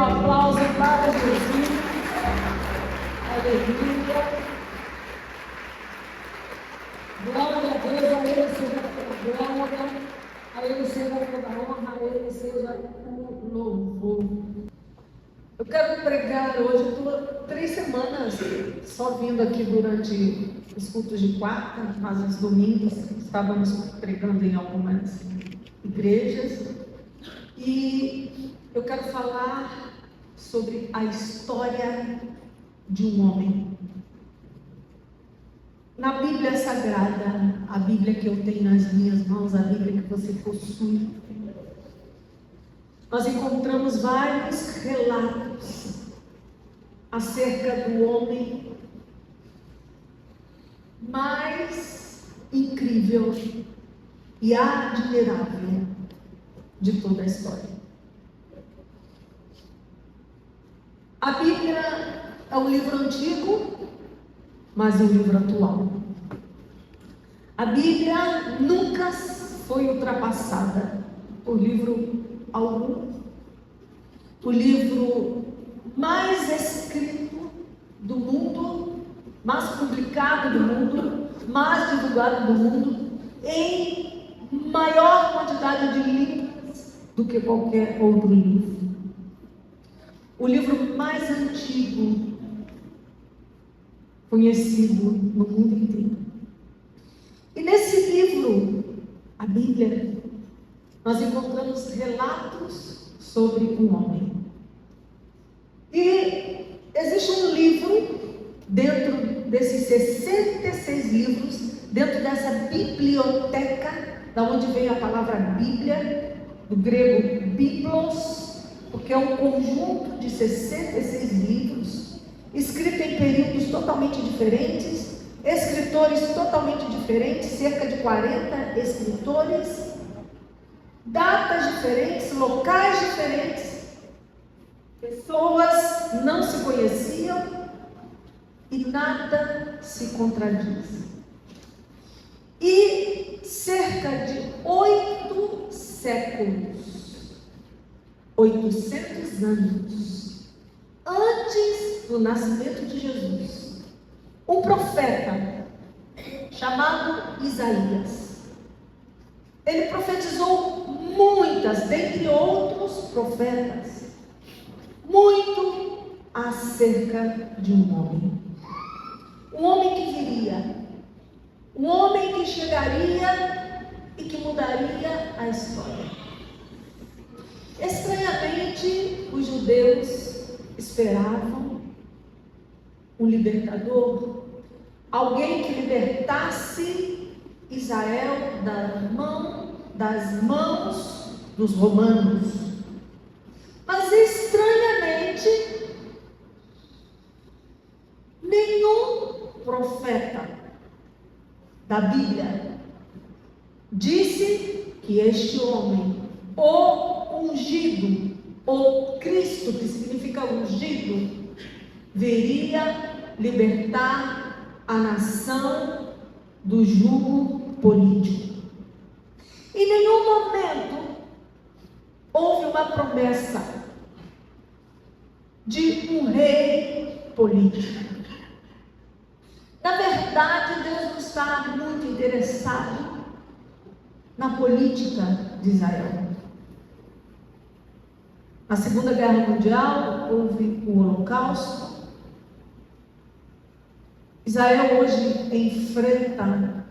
aplauso para Jesus. Aleluia. Glória a Deus, a Ele seja toda glória, a Ele seja toda honra, a Ele seja o louvor. Eu quero pregar hoje, eu estou 3 semanas só vindo aqui durante os cultos de quarta, mas os domingos estávamos pregando em algumas igrejas. E eu quero falar sobre a história de um homem. Na Bíblia Sagrada, a Bíblia que eu tenho nas minhas mãos, a Bíblia que você possui, nós encontramos vários relatos acerca do homem mais incrível e admirável de toda a história. A Bíblia é um livro antigo, mas é um livro atual. A Bíblia nunca foi ultrapassada por livro algum. O livro mais escrito do mundo, mais publicado do mundo, mais divulgado do mundo, em maior quantidade de línguas do que qualquer outro livro. O livro mais antigo conhecido no mundo inteiro. E nesse livro, a Bíblia, nós encontramos relatos sobre um homem. E existe um livro dentro desses 66 livros, dentro dessa biblioteca, da onde veio a palavra Bíblia, do grego biblos, porque é um conjunto de 66 livros, escritos em períodos totalmente diferentes, escritores totalmente diferentes, cerca de 40 escritores, datas diferentes, locais diferentes, pessoas não se conheciam e nada se contradiz. E cerca de 8 séculos, 800 anos antes do nascimento de Jesus, um profeta chamado Isaías, ele profetizou muitas, dentre outros profetas, muito acerca de um homem que viria, um homem que chegaria e que mudaria a história. Estranhamente, os judeus esperavam um libertador, alguém que libertasse Israel das mãos dos romanos. Mas estranhamente, nenhum profeta da Bíblia disse que este homem, o ungido, ou Cristo, que significa ungido, viria libertar a nação do jugo político. Em nenhum momento houve uma promessa de um rei político. Na verdade, Deus não está muito interessado na política de Israel. Na Segunda Guerra Mundial, houve o Holocausto. Israel hoje enfrenta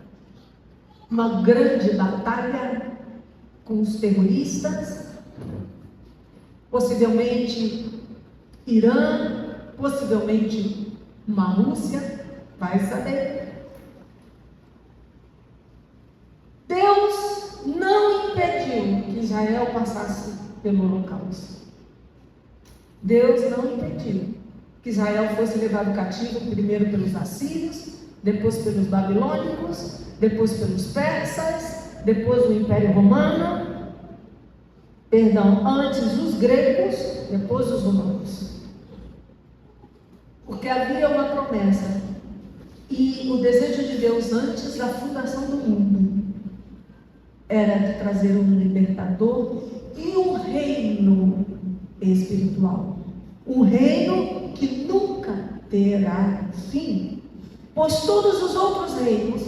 uma grande batalha com os terroristas, possivelmente Irã, possivelmente uma Rússia, vai saber. Deus não impediu que Israel passasse pelo Holocausto. Deus não impediu que Israel fosse levado cativo primeiro pelos assírios, depois pelos babilônicos, depois pelos persas, depois o Império Romano, antes os gregos, depois os romanos. Porque havia uma promessa, e o desejo de Deus antes da fundação do mundo era de trazer um libertador e um reino espiritual. um reino que nunca terá fim, pois todos os outros reinos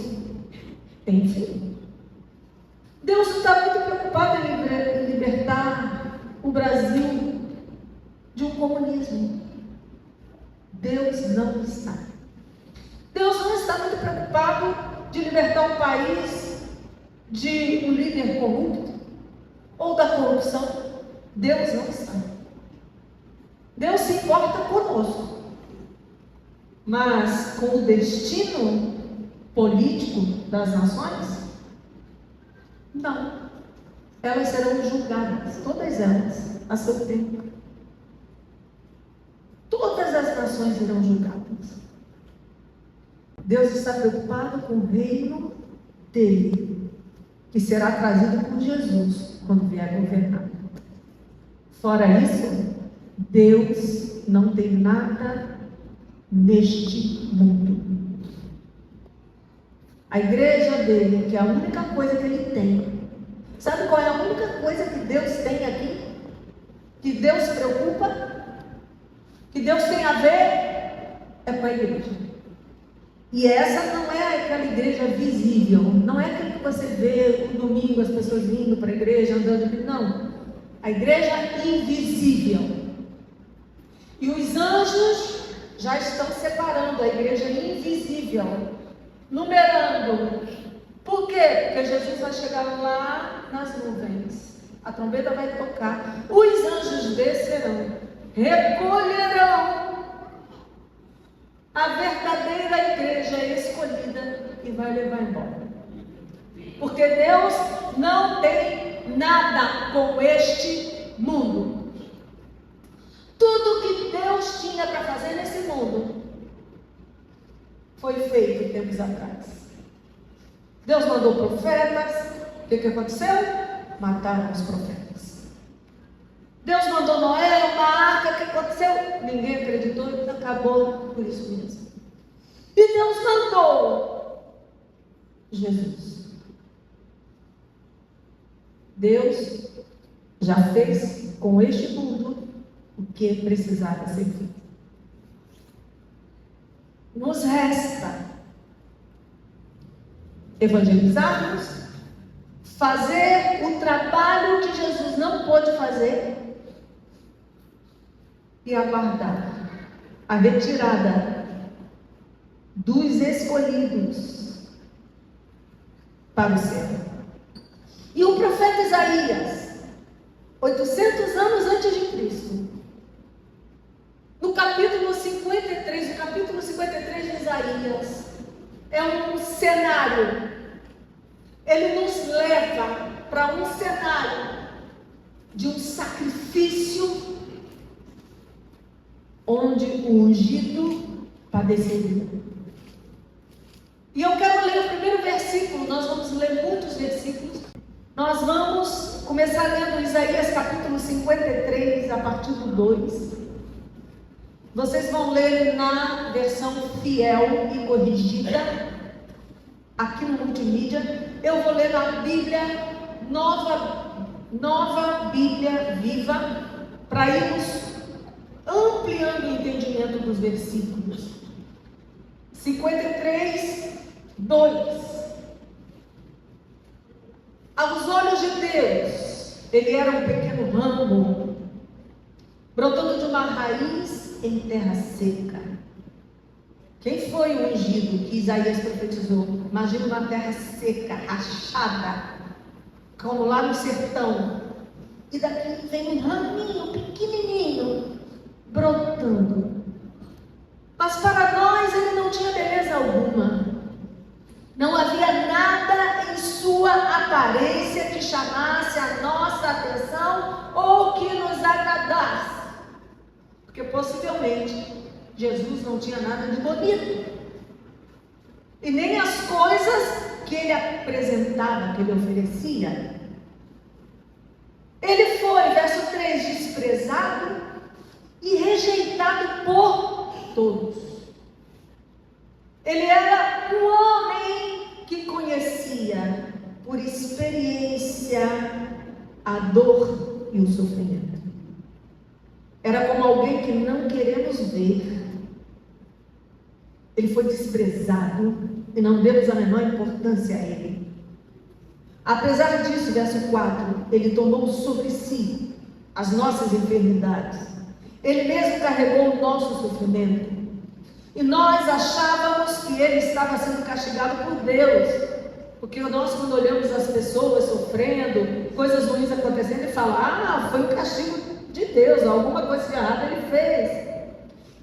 têm fim. Deus está muito preocupado em libertar o Brasil de um comunismo. Deus não está. Deus não está muito preocupado de libertar o país de um líder corrupto ou da corrupção. Deus não está. Deus se importa conosco, mas com o destino político das nações, não. Elas serão julgadas, todas elas, a seu tempo. Todas as nações serão julgadas. Deus está preocupado com o reino dele, que será trazido por Jesus quando vier governar. Fora isso, Deus não tem nada neste mundo. A igreja dele, que é a única coisa que ele tem. Sabe qual é a única coisa que Deus tem aqui? Que Deus se preocupa? Que Deus tem a ver? É com a igreja. E essa não é aquela igreja visível. Não é aquilo que você vê no domingo, as pessoas vindo para a igreja, andando. Não. A igreja invisível. E os anjos já estão separando a igreja invisível, numerando. Por quê? Porque Jesus vai chegar lá nas nuvens, a trombeta vai tocar, os anjos descerão, recolherão a verdadeira igreja escolhida e vai levar embora. Porque Deus não tem nada com este mundo. Tudo que Deus tinha para fazer nesse mundo foi feito tempos atrás. Deus mandou profetas. O que aconteceu? Mataram os profetas. Deus mandou Noé, uma arca. O que aconteceu? Ninguém acreditou e acabou por isso mesmo. E Deus mandou Jesus. Deus já fez com este mundo o que precisava ser feito. Nos resta evangelizarmos, fazer o trabalho que Jesus não pôde fazer e aguardar a retirada dos escolhidos para o céu. E o profeta Isaías, 800 anos antes de Cristo, no capítulo 53, de Isaías, é um cenário. Ele nos leva para um cenário de um sacrifício onde o ungido padeceria. E eu quero ler o primeiro versículo. Nós vamos ler muitos versículos. Nós vamos começar lendo Isaías capítulo 53, a partir do 2. Vocês vão ler na versão fiel e corrigida, aqui no multimídia. Eu vou ler na Bíblia, nova Bíblia viva, para irmos ampliando o entendimento dos versículos. 53, 2. Aos olhos de Deus, ele era um pequeno ramo, brotando de uma raiz em terra seca. Quem foi o ungido que Isaías profetizou? Imagina uma terra seca, rachada, como lá no sertão. E daqui vem um raminho pequenininho, brotando. Mas para nós ele não tinha beleza alguma. Não havia nada em sua aparência que chamasse a nossa atenção ou que nos agradasse. Porque possivelmente Jesus não tinha nada de bonito. E nem as coisas que ele apresentava, que ele oferecia. Ele foi, verso 3, desprezado e rejeitado por todos. Ele era um homem que conhecia por experiência a dor e o sofrimento. Era como alguém que não queremos ver. Ele foi desprezado e não demos a menor importância a ele. Apesar disso, verso 4, ele tomou sobre si as nossas enfermidades. Ele mesmo carregou o nosso sofrimento. E nós achávamos que ele estava sendo castigado por Deus. Porque nós, quando olhamos as pessoas sofrendo, coisas ruins acontecendo, e falamos, foi um castigo de Deus, alguma coisa de errado ele fez.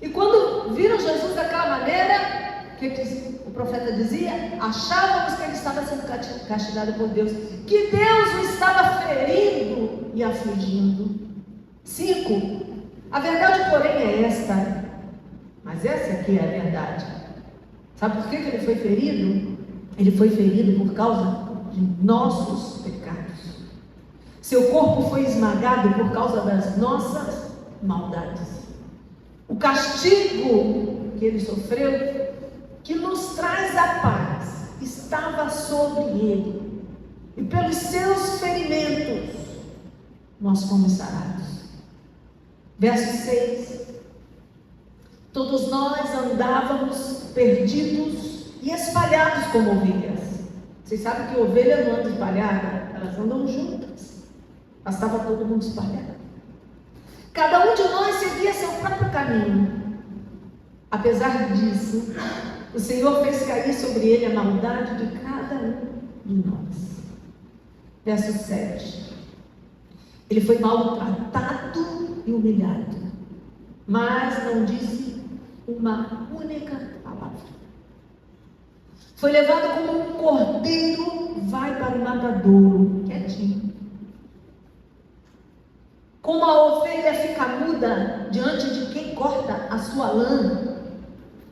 E quando viram Jesus daquela maneira, o que o profeta dizia? Achávamos que ele estava sendo castigado por Deus, que Deus o estava ferindo e afligindo. 5. A verdade, porém, é esta, mas essa aqui é a verdade. Sabe por que ele foi ferido? Ele foi ferido por causa de nossos pecados. Seu corpo foi esmagado por causa das nossas maldades. O castigo que ele sofreu, que nos traz a paz, estava sobre ele. E pelos seus ferimentos, nós fomos sarados. Verso 6. Todos nós andávamos perdidos e espalhados como ovelhas. Vocês sabem que ovelha não anda espalhada, elas andam juntas. Mas estava todo mundo espalhado. Cada um de nós seguia seu próprio caminho. Apesar disso, o Senhor fez cair sobre ele a maldade de cada um de nós. Verso 7. Ele foi maltratado e humilhado, mas não disse uma única palavra. Foi levado como um cordeiro vai para o matadouro, quietinho. Como a ovelha fica muda diante de quem corta a sua lã,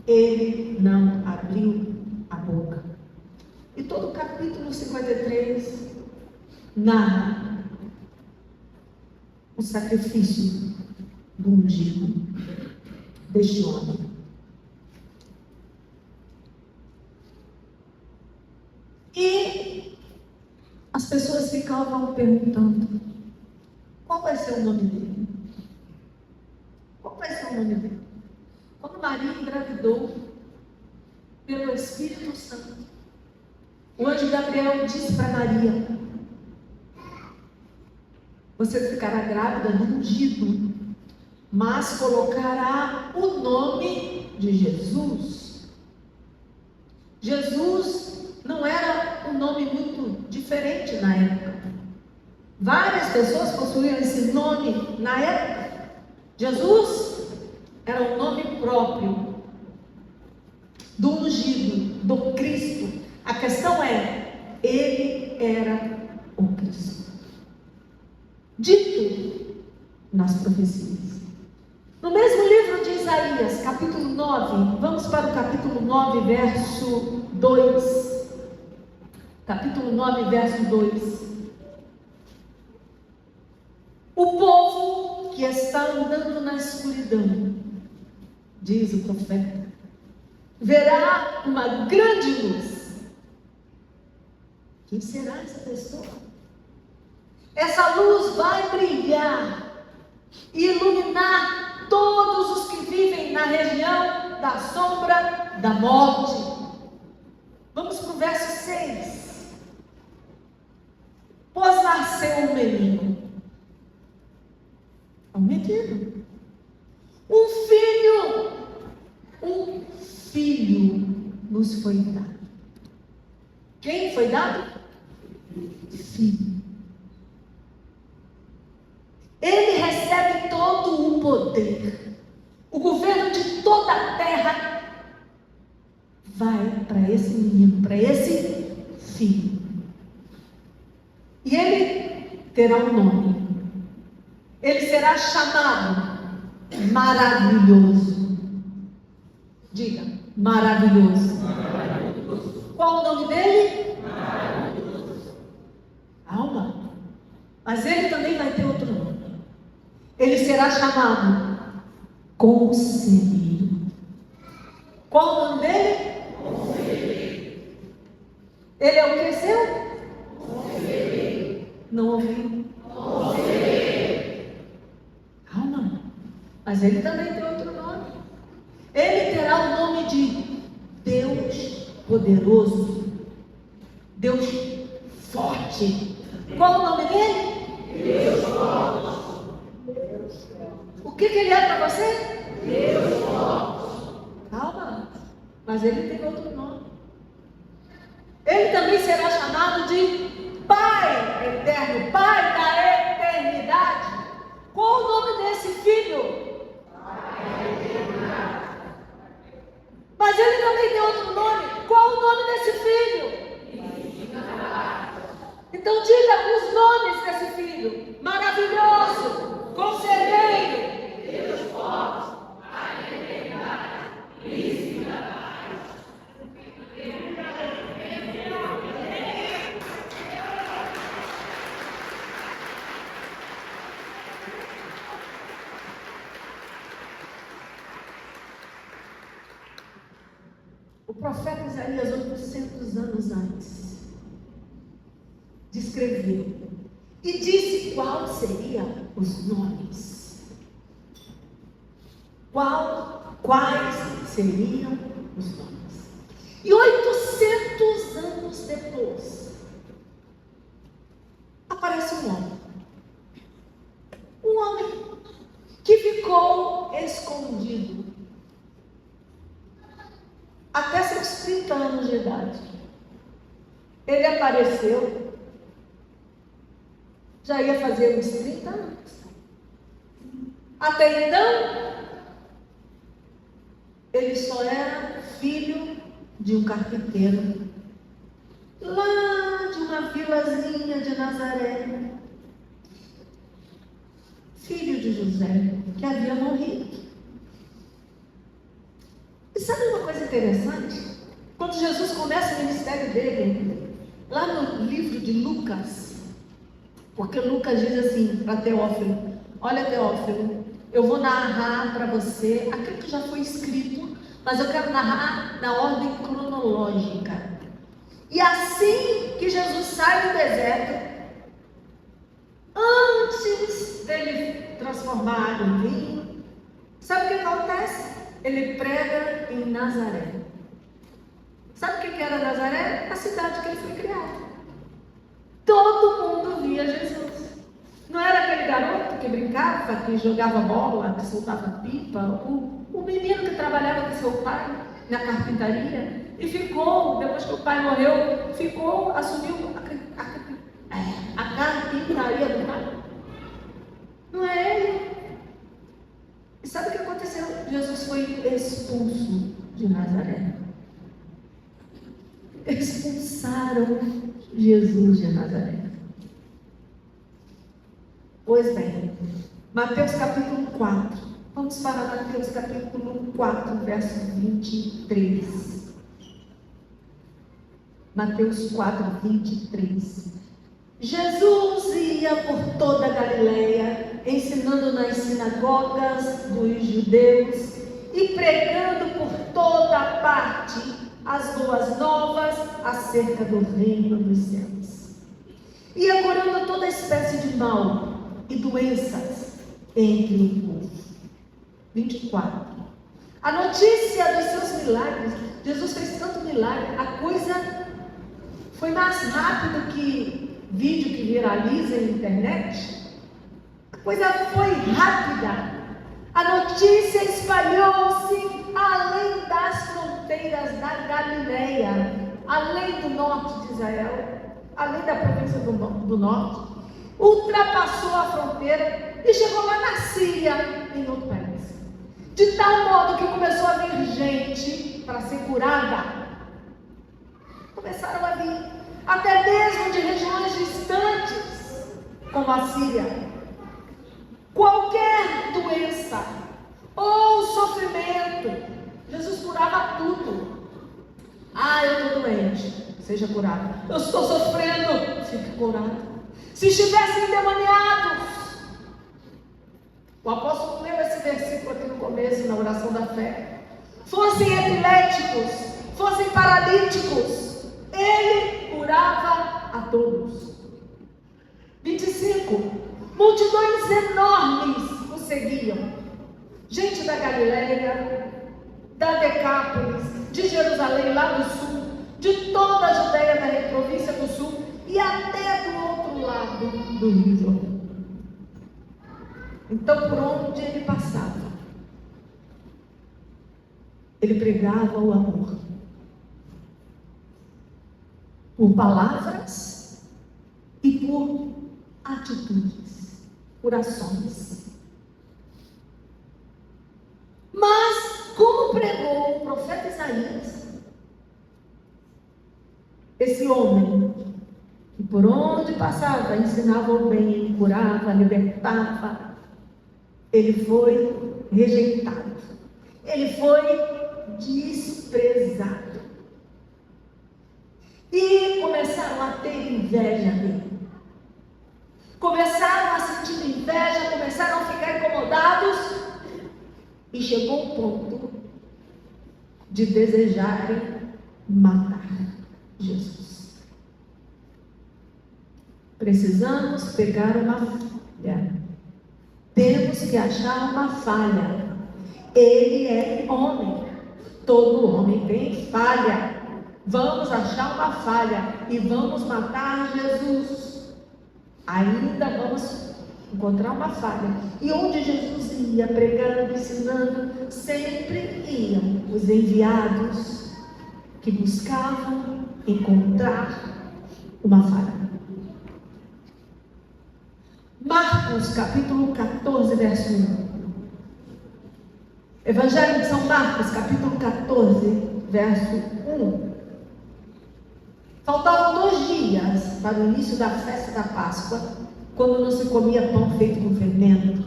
ele não abriu a boca. E todo o capítulo 53 narra o sacrifício do ungido deste homem. E as pessoas ficavam perguntando: qual vai ser o nome dele? Qual vai ser o nome dele? Quando Maria engravidou pelo Espírito Santo, o anjo Gabriel disse para Maria: você ficará grávida do ungido, mas colocará o nome de Jesus. Jesus não era um nome muito diferente na época. Várias pessoas possuíam esse nome na época. Jesus era um nome próprio do ungido, do Cristo. A questão é, ele era o Cristo, dito nas profecias. No mesmo livro de Isaías, capítulo 9, vamos para o capítulo 9, verso 2. Capítulo 9, verso 2. O povo que está andando na escuridão, diz o profeta, verá uma grande luz. Quem será essa pessoa? Essa luz vai brilhar e iluminar todos os que vivem na região da sombra da morte. Vamos para o verso 6. Pois nasceu um menino. Um menino. Um filho nos foi dado. Quem foi dado? Filho. Ele recebe todo o poder. O governo de toda a terra vai para esse menino, para esse filho. E ele terá um nome. Ele será chamado Maravilhoso. Diga, maravilhoso. Maravilhoso. Qual o nome dele? Maravilhoso. Calma. Mas ele também vai ter outro nome. Ele será chamado Conselheiro. Qual o nome dele? Conselheiro. Ele é o que seu? Conselheiro. Não ouviu? Conselheiro. Calma. Mas ele também tem outro nome. Ele terá o nome de Deus poderoso, Deus forte. Qual o nome dele? Deus forte. O que ele é para você? Deus forte. Calma, mas ele tem outro nome. Ele também será chamado de Pai eterno, Pai da eternidade. Qual o nome desse filho? Mas ele também tem outro nome. Qual o nome desse filho? Então diga os nomes desse filho. Maravilhoso, conselheiro, Deus forte, Pai da eternidade, príncipe da paz. O profeta Isaías, 800 anos antes, descreveu e disse quais seriam os nomes. Quais seriam os nomes? E 800 anos depois, aparece um homem. Um homem que ficou escondido até seus 30 anos de idade. Ele apareceu, já ia fazer uns 30 anos. Até então, ele só era filho de um carpinteiro, lá de uma vilazinha de Nazaré, filho de José, que havia morrido. E sabe uma coisa interessante? Quando Jesus começa o ministério dele, lá no livro de Lucas, porque Lucas diz assim para Teófilo: olha, Teófilo, eu vou narrar para você aquilo que já foi escrito, mas eu quero narrar na ordem cronológica. E assim que Jesus sai do deserto, antes dele transformar água em vinho, sabe o que acontece? Ele prega em Nazaré. Sabe o que era Nazaré? A cidade que ele foi criado. Todo mundo via Jesus. Não era aquele garoto que brincava, que jogava bola, que soltava pipa, o menino que trabalhava com seu pai na carpintaria e ficou, depois que o pai morreu, assumiu a carpintaria do pai. Não é ele. E sabe o que aconteceu? Jesus foi expulso de Nazaré. Expulsaram Jesus de Nazaré. Pois bem, Mateus capítulo 4. Vamos para Mateus capítulo 4, verso 23. Mateus 4, 23. Jesus ia por toda a Galileia, ensinando nas sinagogas dos judeus e pregando por toda a parte as boas novas acerca do reino dos céus. Ia curando toda espécie de mal e doenças entre o povo. 24. A notícia dos seus milagres, Jesus fez tanto milagre, a coisa foi mais rápido que vídeo que viraliza na internet. A coisa foi rápida. A notícia espalhou-se além das fronteiras da Galileia, além do norte de Israel, além da província do norte, ultrapassou a fronteira e chegou lá na Síria, em outro país. De tal modo que começou a vir gente para ser curada. Começaram a vir, até mesmo de regiões distantes, como a Síria. Qualquer doença ou sofrimento, Jesus curava tudo. Eu estou doente, seja curado. Eu estou sofrendo, fique curado. Se estivessem endemoniados, o apóstolo leu esse versículo aqui no começo, na oração da fé. Fossem epiléticos, fossem paralíticos, ele curava a todos. 25. Multidões enormes o seguiam. gente da Galileia, da Decápolis, de Jerusalém, lá do sul, de toda a Judéia, da província do sul, e até do outro lado do Rio Jordão. Então, por onde ele passava, ele pregava o amor, por palavras e por atitudes, por ações. Mas, como pregou o profeta Isaías, esse homem, que por onde passava, ensinava o bem, curava, libertava, ele foi rejeitado, ele foi desprezado. E começaram a ter inveja dele. Começaram a sentir inveja, começaram a ficar incomodados. E chegou o ponto de desejarem matar Jesus. Precisamos pegar uma falha. Temos que achar uma falha. Ele é homem. Todo homem tem falha. Vamos achar uma falha e vamos matar Jesus. Ainda vamos encontrar uma falha. E onde Jesus ia pregando, ensinando, sempre iam os enviados que buscavam encontrar uma falha. Marcos, capítulo 14, verso 1. Evangelho de São Marcos, capítulo 14, verso 1. Faltavam 2 dias para o início da festa da Páscoa, quando não se comia pão feito com fermento.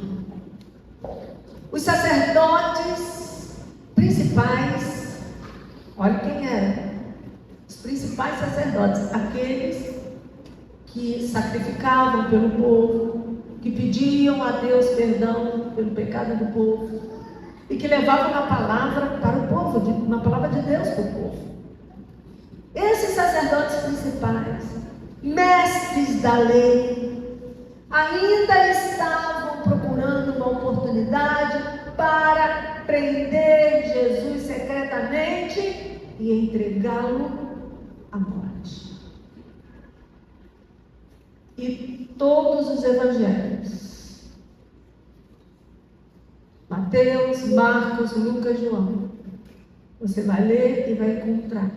Os sacerdotes principais, olha quem eram, os principais sacerdotes, aqueles que sacrificavam pelo povo, que pediam a Deus perdão pelo pecado do povo, e que levavam uma palavra para o povo, uma palavra de Deus para o povo. Esses sacerdotes principais, mestres da lei, ainda estavam procurando uma oportunidade para prender Jesus secretamente e entregá-lo à morte. E todos os evangelhos, Mateus, Marcos, Lucas, João, você vai ler e vai encontrar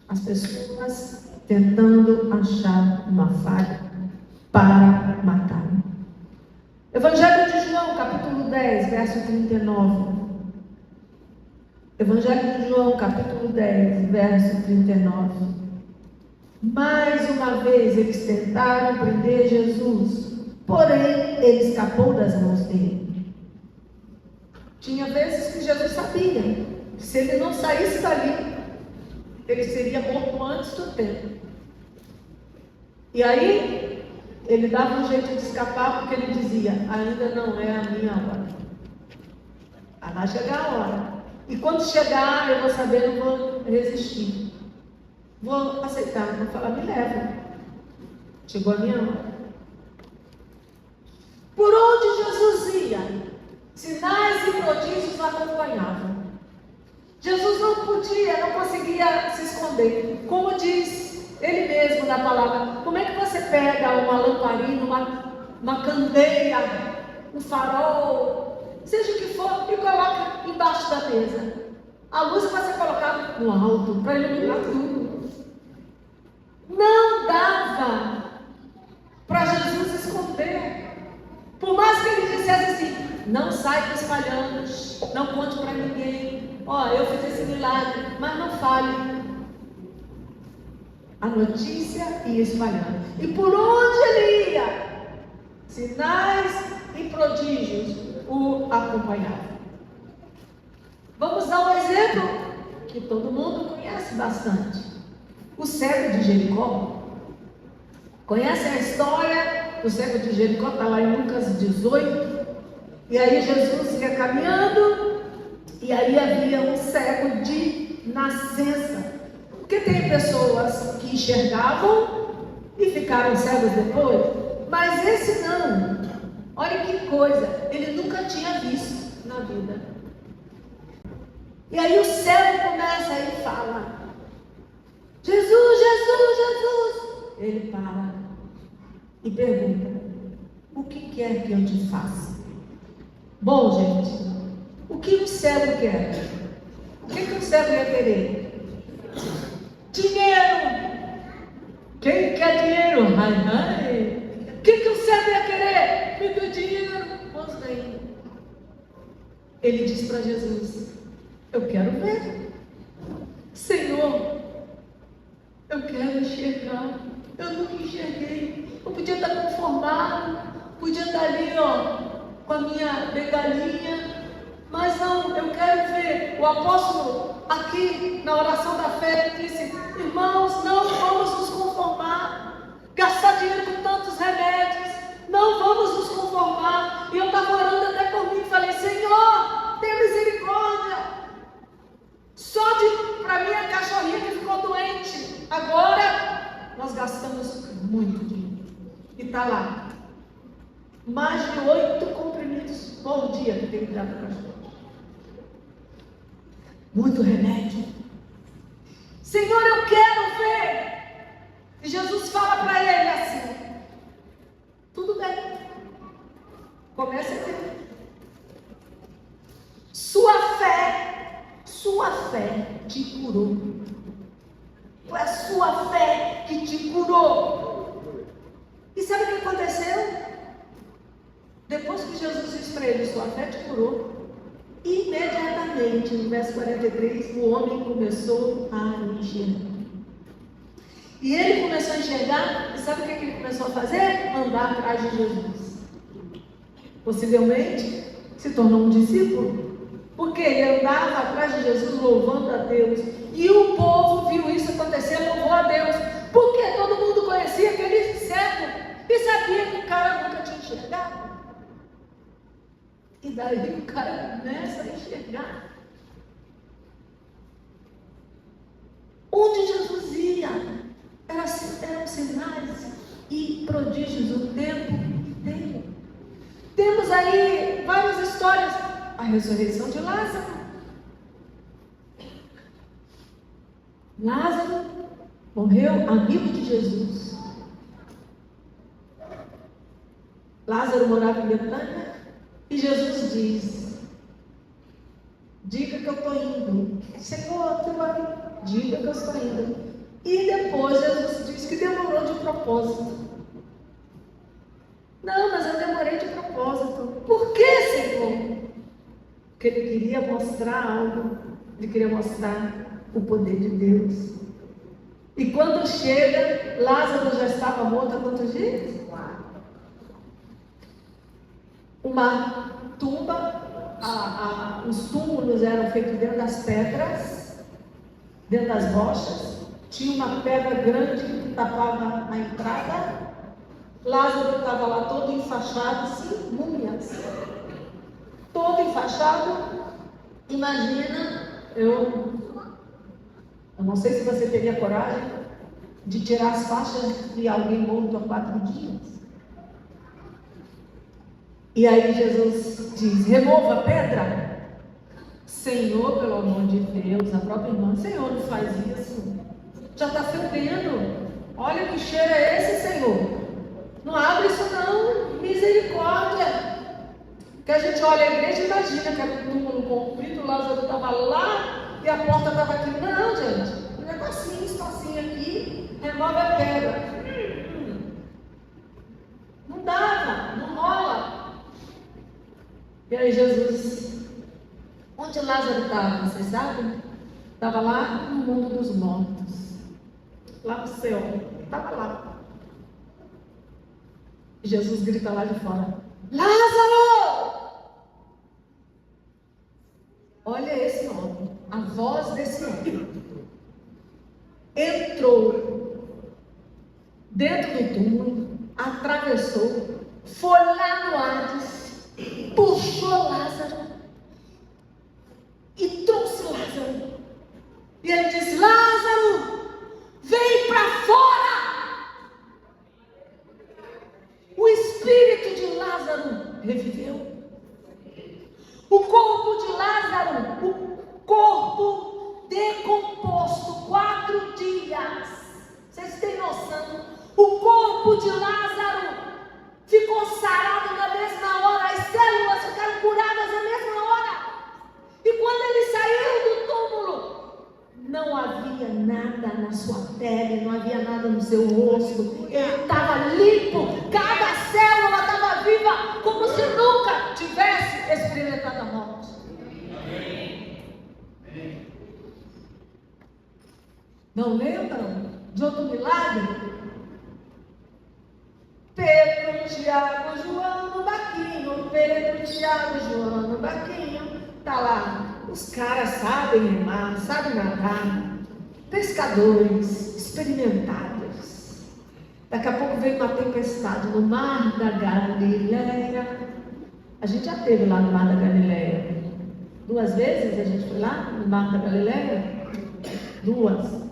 as pessoas tentando achar uma falha para matar. Evangelho de João, capítulo 10, verso 39. Evangelho de João, capítulo 10, verso 39. Mais uma vez eles tentaram prender Jesus, porém ele escapou das mãos dele. Tinha vezes que Jesus sabia que se ele não saísse dali, ele seria morto antes do tempo. E aí, ele dava um jeito de escapar, porque ele dizia, ainda não é a minha hora. Vai chegar a hora. E quando chegar, eu vou saber, não vou resistir. Vou aceitar, vou falar, me leva. Chegou a minha hora. Por onde Jesus ia, sinais e prodígios acompanhavam. Jesus não podia, não conseguia se esconder. Como diz ele mesmo na palavra, como é que você pega uma lamparina, uma candeia, um farol, seja o que for, e coloca embaixo da mesa? A luz vai ser colocada no alto, para iluminar tudo. Não dava para Jesus esconder. Por mais que ele dissesse assim, não sai espalhando, não conte para ninguém. Ó, eu fiz esse milagre, mas não fale. A notícia ia espalhando. E por onde ele ia, sinais e prodígios o acompanhavam. Vamos dar um exemplo que todo mundo conhece bastante. O cego de Jericó. Conhecem a história do cego de Jericó? Está lá em Lucas 18. E aí Jesus ia caminhando. E aí havia um cego de nascença. Porque tem pessoas que enxergavam e ficaram cegos depois. Mas esse não. Olha que coisa. Ele nunca tinha visto na na vida. E aí o cego começa e fala: Jesus, Jesus, Jesus. Ele para e pergunta: o que quer que eu te faça? Bom, gente, o que o cego quer? O que o cego ia querer? Dinheiro. Quem quer dinheiro? Ai, ai. O que o cego ia querer? Me dê dinheiro. Pois bem, ele diz para Jesus: eu quero ver. Senhor, eu quero enxergar. Eu nunca enxerguei. Eu podia estar conformado, podia estar ali, com a minha bengalinha, mas não, eu quero ver. O apóstolo, aqui na oração da fé, ele disse: irmãos, não vamos nos conformar, gastar dinheiro com tantos remédios, não vamos nos conformar. E eu estava orando até por mim, falei: Senhor, tenha misericórdia. Só para minha cachorrinha que ficou doente, agora nós gastamos muito dinheiro. E está lá, mais de 8 comprimidos por dia que tem que dar para o cachorro. Muito remédio. Senhor, eu quero ver. E Jesus fala para ele assim: tudo bem, comece a ver. Sua fé te curou. Foi a sua fé que te curou. E sabe o que aconteceu? Depois que Jesus disse para ele: sua fé te curou, imediatamente, no verso 43, o homem começou a enxergar. E ele começou a enxergar, e sabe o que ele começou a fazer? Andar atrás de Jesus. Possivelmente se tornou um discípulo, porque ele andava atrás de Jesus louvando a Deus. E o povo viu isso acontecer, louvou a Deus, porque todo mundo conhecia aquele cego e sabia que o cara nunca tinha enxergado. E daí o cara começa a enxergar. Onde Jesus ia, eram sinais e prodígios o tempo inteiro. Temos aí várias histórias. A ressurreição de Lázaro. Lázaro morreu amigo de Jesus. Lázaro morava em Betânia. E Jesus diz: diga que eu estou indo. Senhor, tu vai? Diga que eu estou indo. E depois Jesus diz que demorou de propósito. Não, mas eu demorei de propósito. Por que, Senhor? Porque ele queria mostrar algo. Ele queria mostrar o poder de Deus. E quando chega, Lázaro já estava morto há quantos dias? Uma tumba, os túmulos eram feitos dentro das pedras, dentro das rochas. Tinha uma pedra grande que tapava a entrada. Lázaro estava lá todo enfaixado, assim, múmias. Todo enfaixado. Imagina, eu não sei se você teria coragem de tirar as faixas de alguém morto há 4 dias. E aí Jesus diz: remova a pedra. Senhor, pelo amor de Deus, a própria irmã: Senhor, não faz isso. Já está fedendo. Olha que cheiro é esse, Senhor. Não abre isso não. Misericórdia. Que a gente olha a igreja e imagina que era um túmulo comprido, o Lázaro estava lá e a porta estava aqui. Não, gente. Um negocinho, espacinho aqui, remove a pedra. Não dava, não rola. E aí Jesus, onde Lázaro estava, vocês sabem? Estava lá no mundo dos mortos, lá no céu, estava lá. E Jesus grita lá de fora: Lázaro! Olha esse homem, a voz desse homem. Entrou dentro do túmulo, atravessou, foi lá no Hades, puxou Lázaro e trouxe Lázaro. E ele disse: Lázaro, vem para fora. O espírito de Lázaro reviveu. O corpo de Lázaro, o corpo decomposto, 4 dias. Vocês têm noção? O corpo de Lázaro ficou sarado na mesma hora, as células ficaram curadas na mesma hora. E quando ele saiu do túmulo, não havia nada na sua pele, não havia nada no seu rosto. Ele estava limpo, cada célula estava viva, como se nunca tivesse experimentado a morte. Não lembram de outro milagre? Pedro, Tiago, João no barquinho. Pedro, Tiago, João no barquinho. Está lá. Os caras sabem remar, sabem nadar. Pescadores experimentados. Daqui a pouco veio uma tempestade no mar da Galileia. A gente já esteve lá no mar da Galileia. 2 vezes a gente foi lá no mar da Galileia? 2.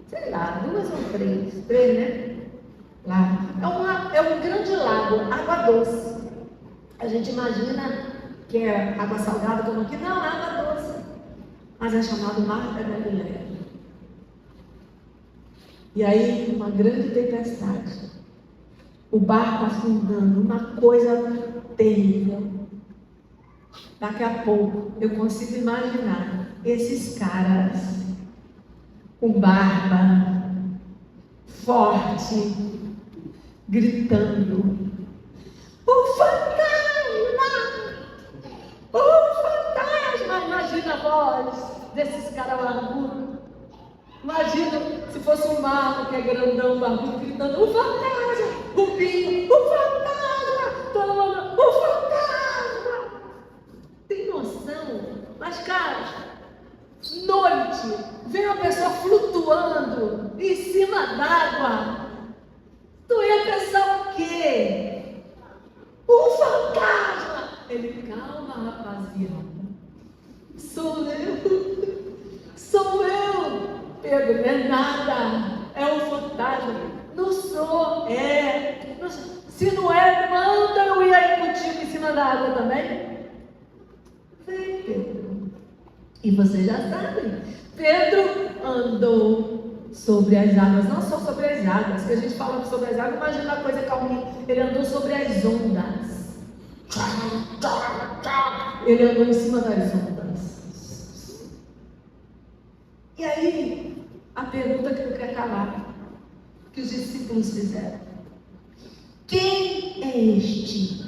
Sei lá, 2 ou 3. 3, né? Lá. É um grande lago, água doce. A gente imagina que é água salgada como aqui. Não, é água doce. Mas é chamado Mar da Galileia. E aí, uma grande tempestade. O barco afundando, uma coisa terrível. Daqui a pouco, eu consigo imaginar esses caras com barba, forte, gritando: o fantasma! O fantasma! Imagina a voz desses caras barbudos. Imagina se fosse um mago que é grandão, barbudo, gritando: o fantasma! O Binho: o fantasma! Todo mundo: o fantasma! Tem noção? Mas, cara, noite, vem uma pessoa flutuando em cima d'água. Tu ia pensar o quê? O fantasma! Ele: calma, rapaziada. Sou eu. Sou eu. Pedro: não é nada. É um fantasma. Não sou. É. Não sou. Se não é, manda eu ir aí contigo em cima da água também. Vem, Pedro. E vocês já sabem. Pedro andou sobre as águas, não só sobre as águas, que a gente fala sobre as águas, imagina uma coisa calminha. Ele andou sobre as ondas. Ele andou em cima das ondas. E aí, a pergunta que não quer calar, que os discípulos fizeram: quem é este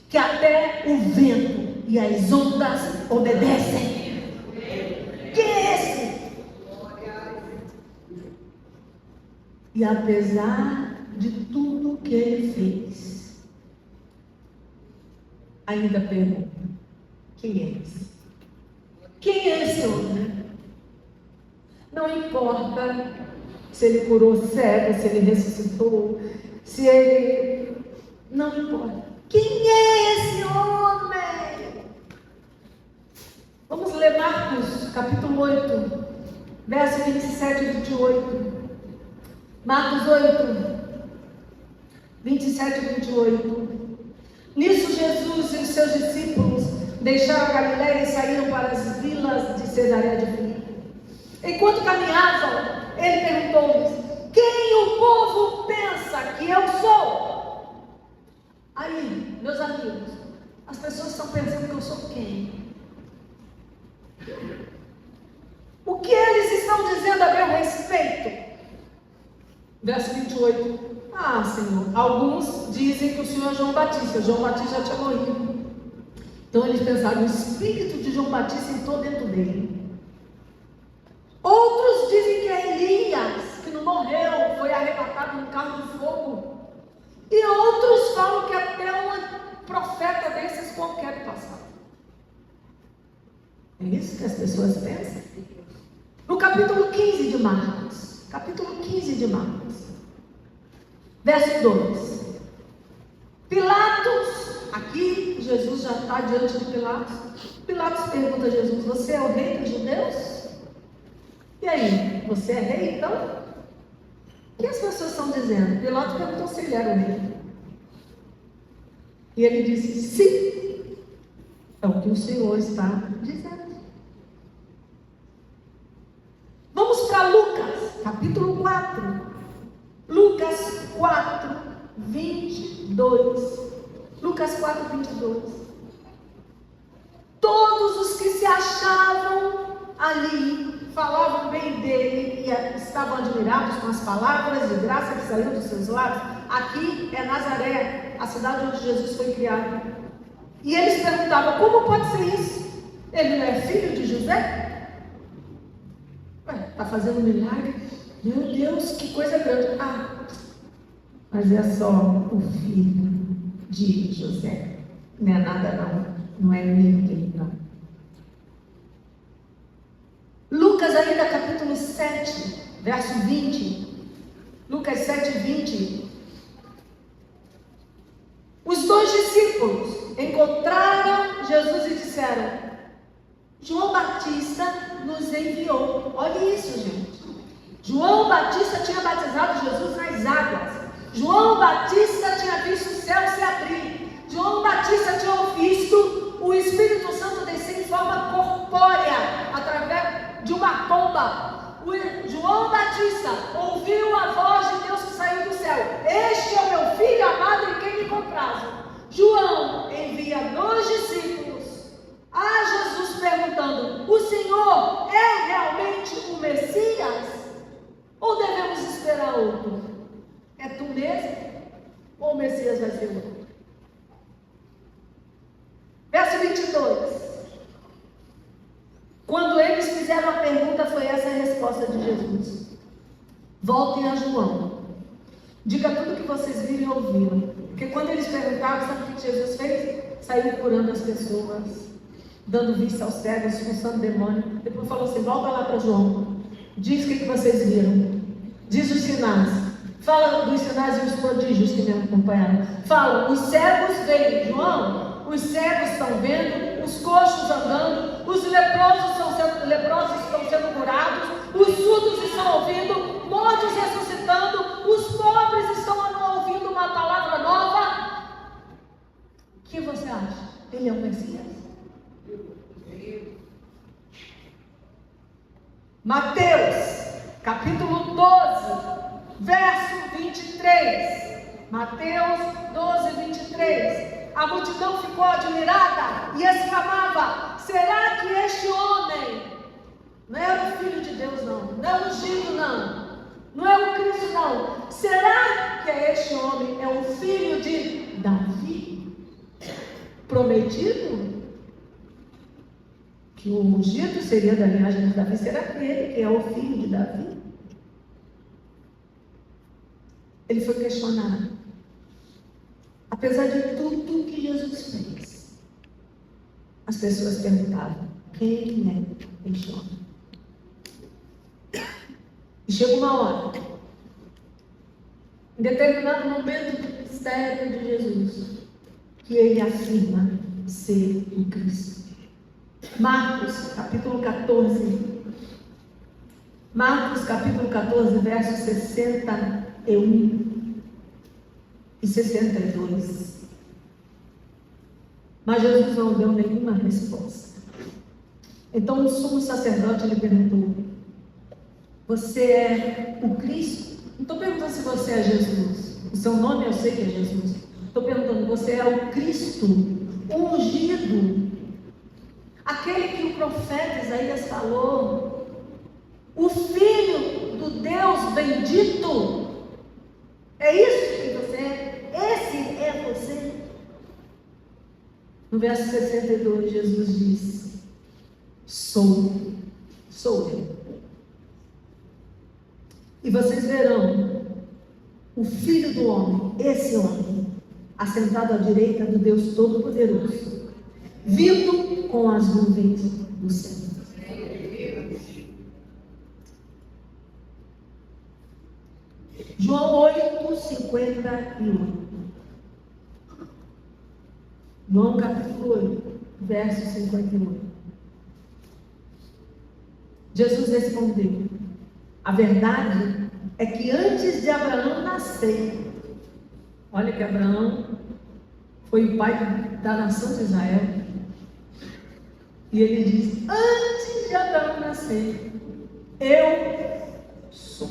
que até o vento e as ondas obedecem? Quem é esse? E apesar de tudo que ele fez, ainda pergunta: quem é esse? Quem é esse homem? Não importa se ele curou cego, se ele ressuscitou, se ele... Não importa. Quem é esse homem? Vamos ler Marcos, capítulo 8, verso 27 e 28. Marcos 8, 27 e 28. Nisso Jesus e os seus discípulos deixaram a Galileia e saíram para as vilas de Cesareia de Filipe. Enquanto caminhavam, ele perguntou-lhes: quem o povo pensa que eu sou? Aí, meus amigos, as pessoas estão pensando que eu sou quem? O que eles estão dizendo a meu respeito? Verso 28. Ah, Senhor, alguns dizem que o Senhor é João Batista. João Batista já tinha morrido. Então eles pensaram: o espírito de João Batista entrou dentro dele. Outros dizem que é Elias, que não morreu, foi arrebatado num carro de fogo. E outros falam que até um profeta desses qualquer passar. É isso que as pessoas pensam? No capítulo 15 de Marcos, verso 2. Pilatos, aqui Jesus já está diante de Pilatos. Pilatos pergunta a Jesus: você é o rei dos judeus? E aí, você é rei então? O que as pessoas estão dizendo? Pilatos perguntou se ele era o rei. E ele disse: sim, É o que o Senhor está dizendo. Vamos para Lucas, capítulo 4. Lucas 4, 22. Lucas 4, 22. Todos os que se achavam ali falavam bem dele e estavam admirados com as palavras de graça que saíram dos seus lábios. Aqui é Nazaré, a cidade onde Jesus foi criado. E eles perguntavam: como pode ser isso? Ele não é filho de José? Está fazendo um milagre? Meu Deus, que coisa grande. Mas é só o filho de José. Não é nada não. Não é ninguém não. Lucas ainda capítulo 7, verso 20. Lucas 7, 20. Os 2 discípulos encontraram Jesus e disseram: João Batista nos enviou. Olha isso, gente. João Batista tinha batizado Jesus nas águas. João Batista tinha visto o céu se abrir. João Batista tinha visto o Espírito Santo descer em forma corpórea através de uma pomba. João Batista ouviu a voz de Deus que saiu do céu: este é o meu filho amado em quem me comprazo. João envia 2 discípulos a Jesus perguntando: o Senhor é realmente o Messias? Ou devemos esperar outro? É tu mesmo? Ou o Messias vai ser outro? Verso 22. Quando eles fizeram a pergunta, foi essa a resposta de Jesus: voltem a João, diga tudo que vocês viram e ouviram. Porque quando eles perguntavam, sabe o que Jesus fez? Saiu curando as pessoas, dando vista aos cegos, expulsando demônio. Depois falou assim: volta lá para João, diz o que vocês viram, diz os sinais, fala dos sinais e os prodígios que me acompanharam. Fala: os cegos veem. João, os cegos estão vendo, os coxos andando, os leprosos estão sendo curados, os surdos estão ouvindo, mortos ressuscitando, os pobres estão ouvindo uma palavra nova. O que você acha? Ele é o Messias? Mateus, capítulo 12, verso 23. Mateus 12, 23. A multidão ficou admirada e exclamava: será que este homem não era o Filho de Deus, não é o ungido, não é o Cristo, não? Será que este homem é o filho de Davi? Prometido que o ungido seria da linhagem de Davi. Será que ele que é o filho de Davi? Ele foi questionado. Apesar de tudo que Jesus fez, as pessoas perguntavam: quem é este homem? E chegou uma hora, em determinado momento do ministério de Jesus, que ele afirma ser o Cristo. Marcos, capítulo 14. Marcos, capítulo 14, versos 61 e 62. Mas Jesus não deu nenhuma resposta. Então o sumo sacerdote lhe perguntou: você é o Cristo? Não estou perguntando se você é Jesus. O seu nome eu sei que é Jesus. Estou perguntando: você é o Cristo, o ungido, aquele que o profeta Isaías falou, o Filho do Deus bendito? É isso que você é? Esse é você? No verso 62, Jesus diz: sou eu. E vocês verão o Filho do Homem, esse homem, assentado à direita do Deus Todo-Poderoso, vindo com as nuvens do céu. João 8, 51. João capítulo 8, verso 51. Jesus respondeu: a verdade é que antes de Abraão nascer, olha que Abraão foi o pai da nação de Israel, E ele diz: antes de Adão nascer, eu sou.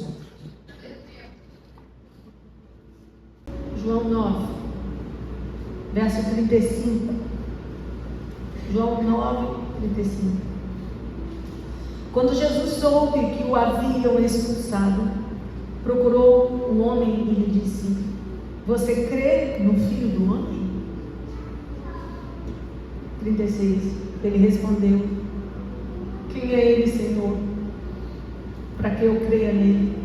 João 9, verso 35. João 9, 35. Quando Jesus soube que o haviam expulsado, procurou um homem e lhe disse: você crê no Filho do Homem? 36. Ele respondeu: quem é ele, Senhor, para que eu creia nele?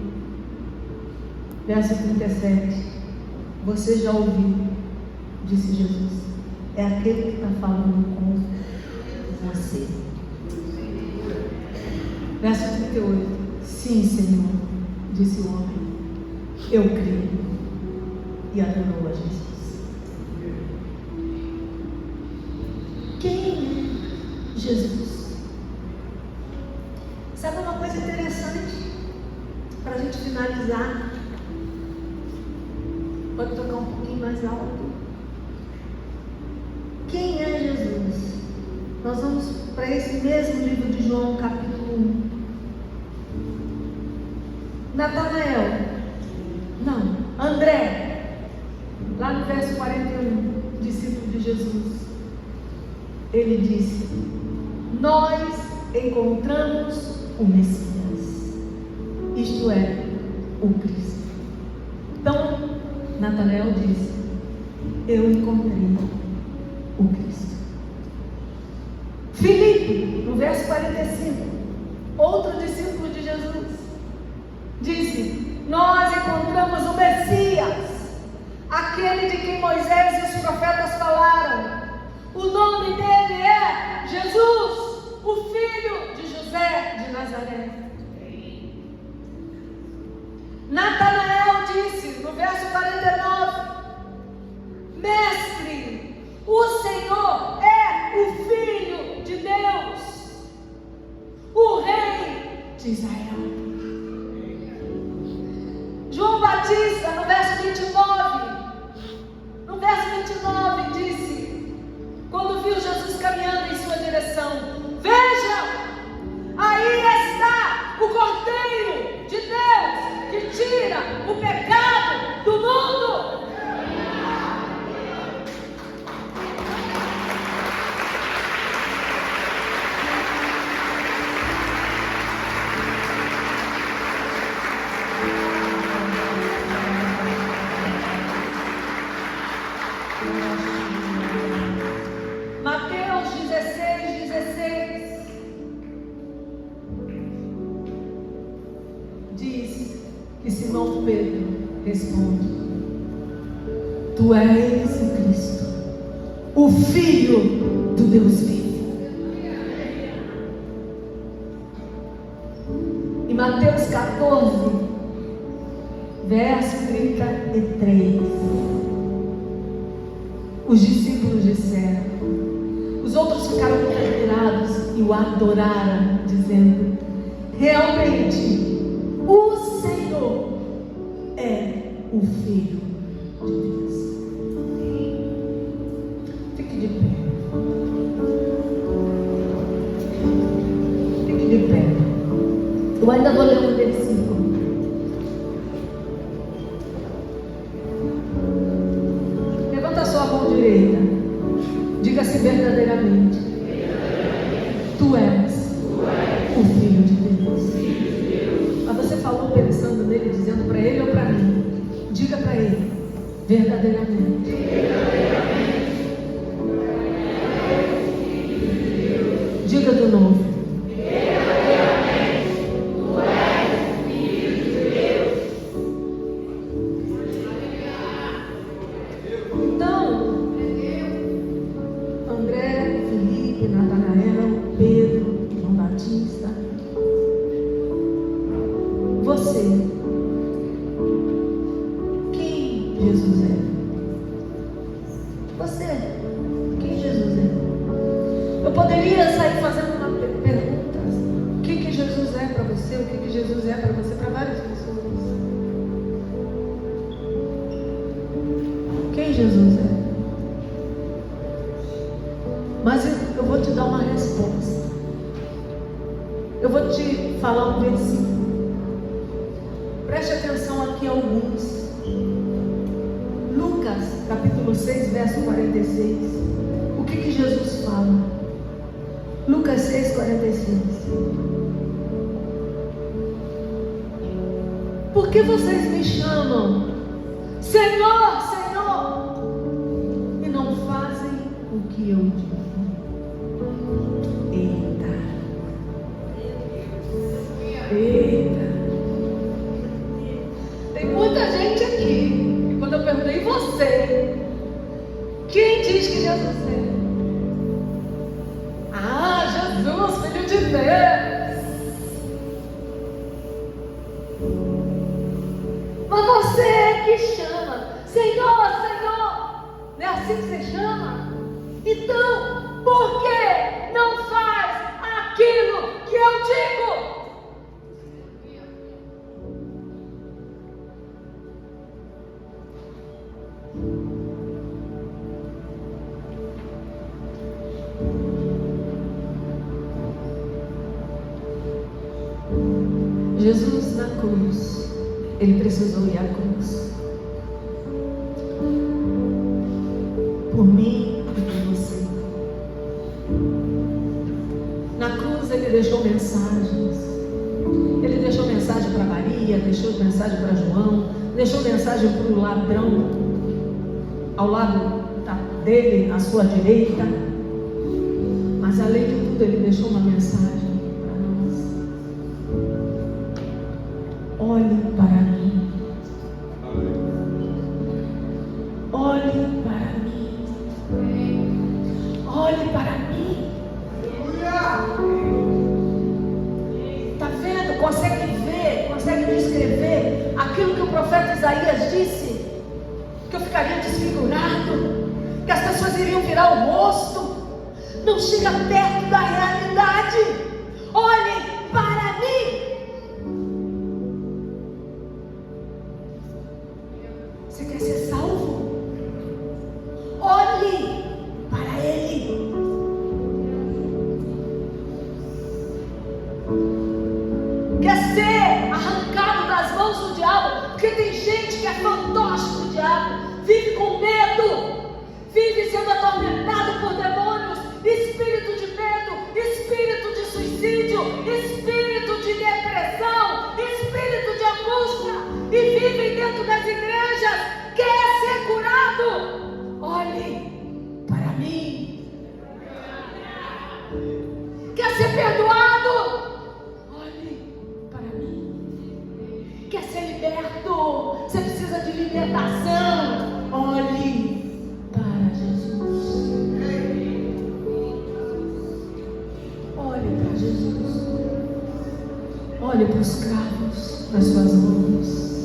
Verso 37. Você já ouviu, disse Jesus, é aquele que está falando com você. Verso 38. Sim, Senhor, disse o homem, eu creio. E adorou a Jesus. Quem é Jesus? Sabe uma coisa interessante? Para a gente finalizar, pode tocar um pouquinho mais alto. Quem é Jesus? Nós vamos para esse mesmo livro de João, capítulo 1. Natanael, não, André, lá no verso 41, discípulo de Jesus, ele disse: nós encontramos o Messias, isto é, o Cristo. Então, Natanael disse: eu encontrei o Cristo. Filipe, no verso 45, outro discípulo de Jesus, disse: nós encontramos o Messias, aquele de quem Moisés e os profetas falaram. O nome dele é Jesus, o filho de José de Nazaré. Natanael disse, no verso 49, mestre, o Senhor é o Filho de Deus, o Rei de Israel. João Batista, no verso 29, disse, quando viu Jesus caminhando em sua direção: veja, aí está o Cordeiro de Deus que tira o pecado do mundo. Mateus 16 diz que Simão Pedro responde: tu és o Cristo, o Filho do Deus vivo. Em Mateus 14, verso 33, os discípulos disseram, os outros ficaram muito admirados e o adoraram, dizendo: realmente, o Senhor é o Filho de Deus. Fique de pé. Fique de pé. Eu ainda vou ler um versículo. Levanta a sua mão direita. Diga-se verdadeiramente: tu és o Filho de Deus. Mas você falou pensando nele, dizendo para ele ou para mim? Diga para ele: verdadeiramente. Diga de novo: Natanael, Pedro, João Batista, você, quem Jesus é? Você, quem Jesus é? Eu poderia sair fazendo uma pergunta: o que Jesus é para você? O que Jesus é para você? Para várias pessoas. Quem Jesus é? Mas eu vou te dar uma resposta. Eu vou te falar um versículo. Preste atenção aqui alguns. Lucas, capítulo 6, verso 46. O que Jesus fala? Lucas 6, 46. Por que vocês me chamam Senhor, Senhor, e não fazem o que eu digo? Eita. Tem muita gente aqui. E quando eu perguntei, e você? Quem diz que Jesus é? Ah, Jesus, Filho de Deus. Mas você é que chama Senhor, Senhor. Não é assim que você chama? Então, por que não faz aquilo que eu digo? Jesus na cruz, ele precisou ir à cruz por mim e por você. Na cruz ele deixou mensagens. Ele deixou mensagem para Maria, deixou mensagem para João, deixou mensagem para o ladrão ao lado dele, à sua direita. Mas além de tudo, ele deixou uma mensagem para nós. Olhe para mim. Olhe para mim. Olhe para mim. Está vendo? Consegue ver? Consegue descrever aquilo que o profeta Isaías disse? Que eu ficaria desfigurado, que as pessoas iriam virar o rosto. Não chega perto da realidade. Olhe para mim. Você quer ser salvo? Olhe para Ele. Quer ser arrancado das mãos do diabo? Porque tem gente que é fantoche do diabo, vive com medo, vive sendo atormentado por demônios, espírito de medo, espírito de suicídio, espírito de depressão, espírito de angústia, e vivem dentro das igrejas. Quer ser curado? Olhe para mim. Quer ser perdoado? Olhe para mim. Quer ser liberto? Você precisa de libertação? Olhe para Jesus. Olhe para Jesus. Olhe para os cravos nas suas mãos.